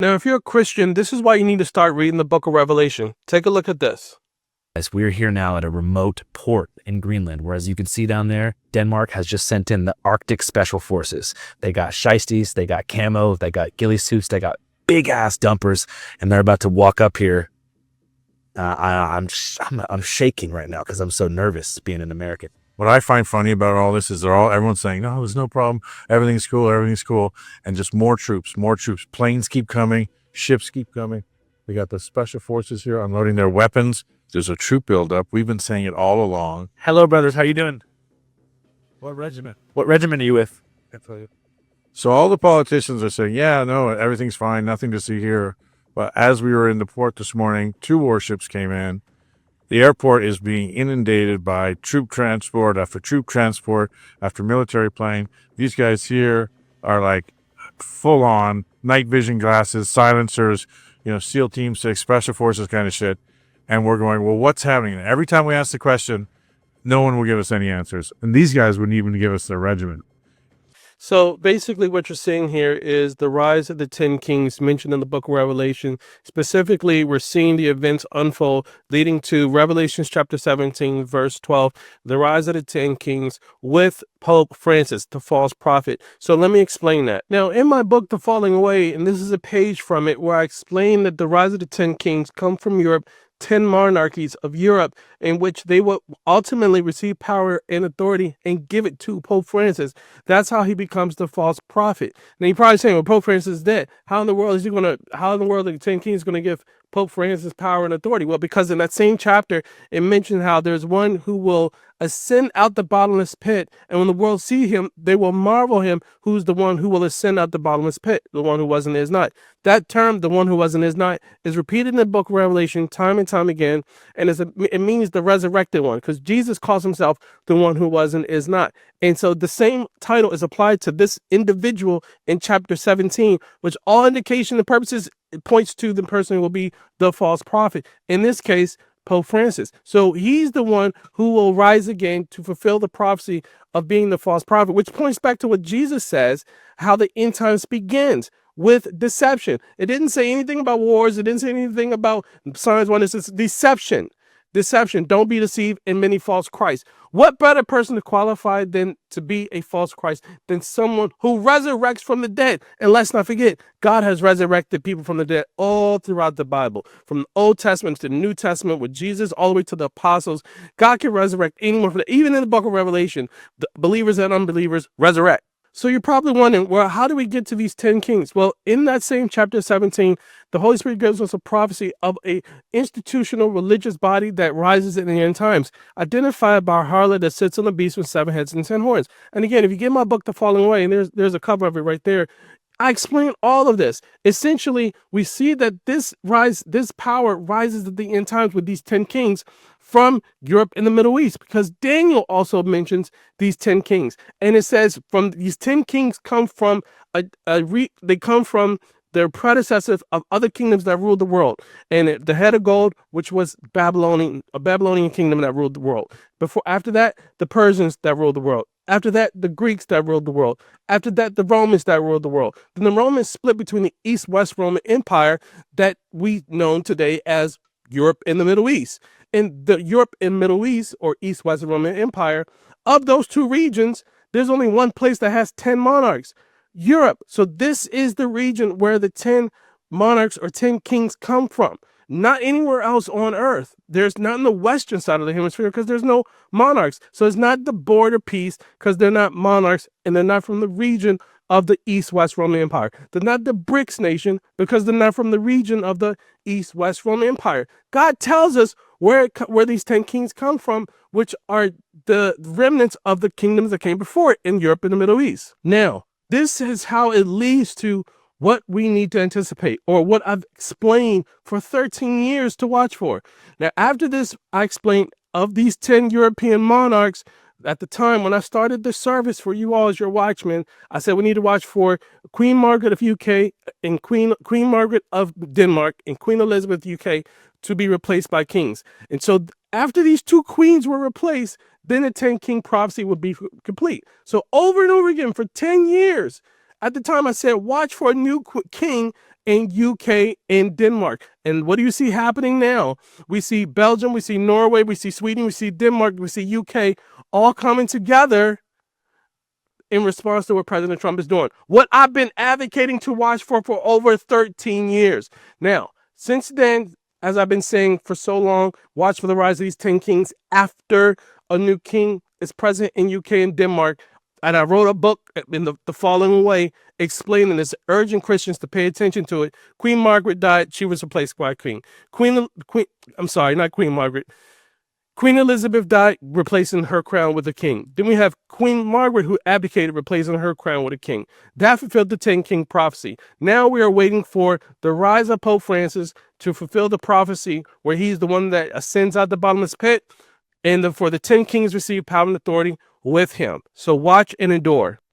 Now, if you're a Christian, this is why you need to start reading the book of Revelation. Take a look at this. As we're here now at a remote port in Greenland, where, as you can see down there, Denmark has just sent in the Arctic Special Forces. They got shiesties, they got camo, they got ghillie suits, they got big ass dumpers, and they're about to walk up here. I'm shaking right now because I'm so nervous being an American. What I find funny about all this is everyone's saying, no, there's no problem. Everything's cool. And just more troops. Planes keep coming. Ships keep coming. We got the special forces here unloading their weapons. There's a troop buildup. We've been saying it all along. Hello, brothers. How you doing? What regiment? What regiment are you with? I can't tell you. So all the politicians are saying, yeah, no, everything's fine. Nothing to see here. But as we were in the port this morning, 2 warships came in. The airport is being inundated by troop transport after military plane. These guys here are like full on night vision glasses, silencers, SEAL Team 6, Special Forces kind of shit. And we're going, well, what's happening? And every time we ask the question, no one will give us any answers. And these guys wouldn't even give us their regiment. So basically what you're seeing here is the rise of the 10 kings mentioned in the book of Revelation. Specifically, we're seeing the events unfold leading to Revelation chapter 17, verse 12, the rise of the 10 kings with Pope Francis, the false prophet. So let me explain that. Now, in my book, The Falling Away, and this is a page from it where I explain that the rise of the 10 kings come from Europe, 10 monarchies of Europe, in which they will ultimately receive power and authority and give it to Pope Francis. That's how he becomes the false prophet. Now you're probably saying, well, Pope Francis is dead. How in the world are the 10 kings going to give Pope Francis power and authority? Well, because in that same chapter, it mentioned how there's one who will ascend out the bottomless pit, and when the world see him, they will marvel him, who's the one who will ascend out the bottomless pit, the one who was and is not. That term, the one who was and is not, is repeated in the book of Revelation time and time again, and it means the resurrected one, because Jesus calls himself the one who was and is not. And so the same title is applied to this individual in chapter 17, which all indication and purposes points to the person who will be the false prophet. In this case, Pope Francis. So he's the one who will rise again to fulfill the prophecy of being the false prophet, which points back to what Jesus says, how the end times begins with deception. It didn't say anything about wars. It didn't say anything about signs, wonders. It's deception. Deception. Don't be deceived in many false Christs. What better person to qualify than to be a false Christ than someone who resurrects from the dead? And let's not forget, God has resurrected people from the dead all throughout the Bible, from the Old Testament to the New Testament with Jesus, all the way to the apostles. God can resurrect anyone from the, even in the book of Revelation, the believers and unbelievers resurrect. So you're probably wondering, well, how do we get to these 10 kings? Well, in that same chapter 17, the Holy Spirit gives us a prophecy of a institutional religious body that rises in the end times, identified by a harlot that sits on the beast with 7 heads and 10 horns. And again, if you get my book, The Falling Away, and there's a cover of it right there, I explain all of this. Essentially, we see that this power rises at the end times with these 10 kings from Europe and the Middle East, because Daniel also mentions these 10 kings. And it says from these 10 kings come from they come from their predecessors of other kingdoms that ruled the world. And the head of gold, which was a Babylonian kingdom that ruled the world. After that, the Persians that ruled the world. After that, the Greeks that ruled the world. After that, the Romans that ruled the world. Then the Romans split between the East-West Roman Empire that we know today as Europe and the Middle East. In the Europe and Middle East, or East-West Roman Empire, of those 2 regions, there's only one place that has 10 monarchs, Europe. So this is the region where the 10 monarchs or 10 kings come from. Not anywhere else on earth. There's not in the western side of the hemisphere because there's no monarchs. So it's not the border peace because they're not monarchs and they're not from the region of the East-West Roman Empire. They're not the BRICS nation because they're not from the region of the East-West Roman Empire. God tells us where these 10 kings come from, which are the remnants of the kingdoms that came before it in Europe and the Middle East. Now, this is how it leads to what we need to anticipate, or what I've explained for 13 years to watch for. Now, after this, I explained of these 10 European monarchs. At the time when I started the service for you all as your watchmen, I said we need to watch for Queen Margaret of UK and Queen Margaret of Denmark and Queen Elizabeth UK to be replaced by kings. And so after these 2 queens were replaced, then the 10 king prophecy would be complete. So over and over again for 10 years, at the time I said, watch for a new king and UK and Denmark. And what do you see happening now? We see Belgium, we see Norway, we see Sweden, we see Denmark, we see UK all coming together in response to what President Trump is doing. What I've been advocating to watch for over 13 years. Now, since then, as I've been saying for so long, watch for the rise of these 10 kings after a new king is present in UK and Denmark. And I wrote a book in the following way, explaining this, urging Christians to pay attention to it. Queen Margaret died. She was replaced by Queen Elizabeth died, replacing her crown with a king. Then we have Queen Margaret, who abdicated, replacing her crown with a king. That fulfilled the 10-king prophecy. Now we are waiting for the rise of Pope Francis to fulfill the prophecy where he's the one that ascends out the bottomless pit, and for the 10 kings receive power and authority with him. So watch and endure.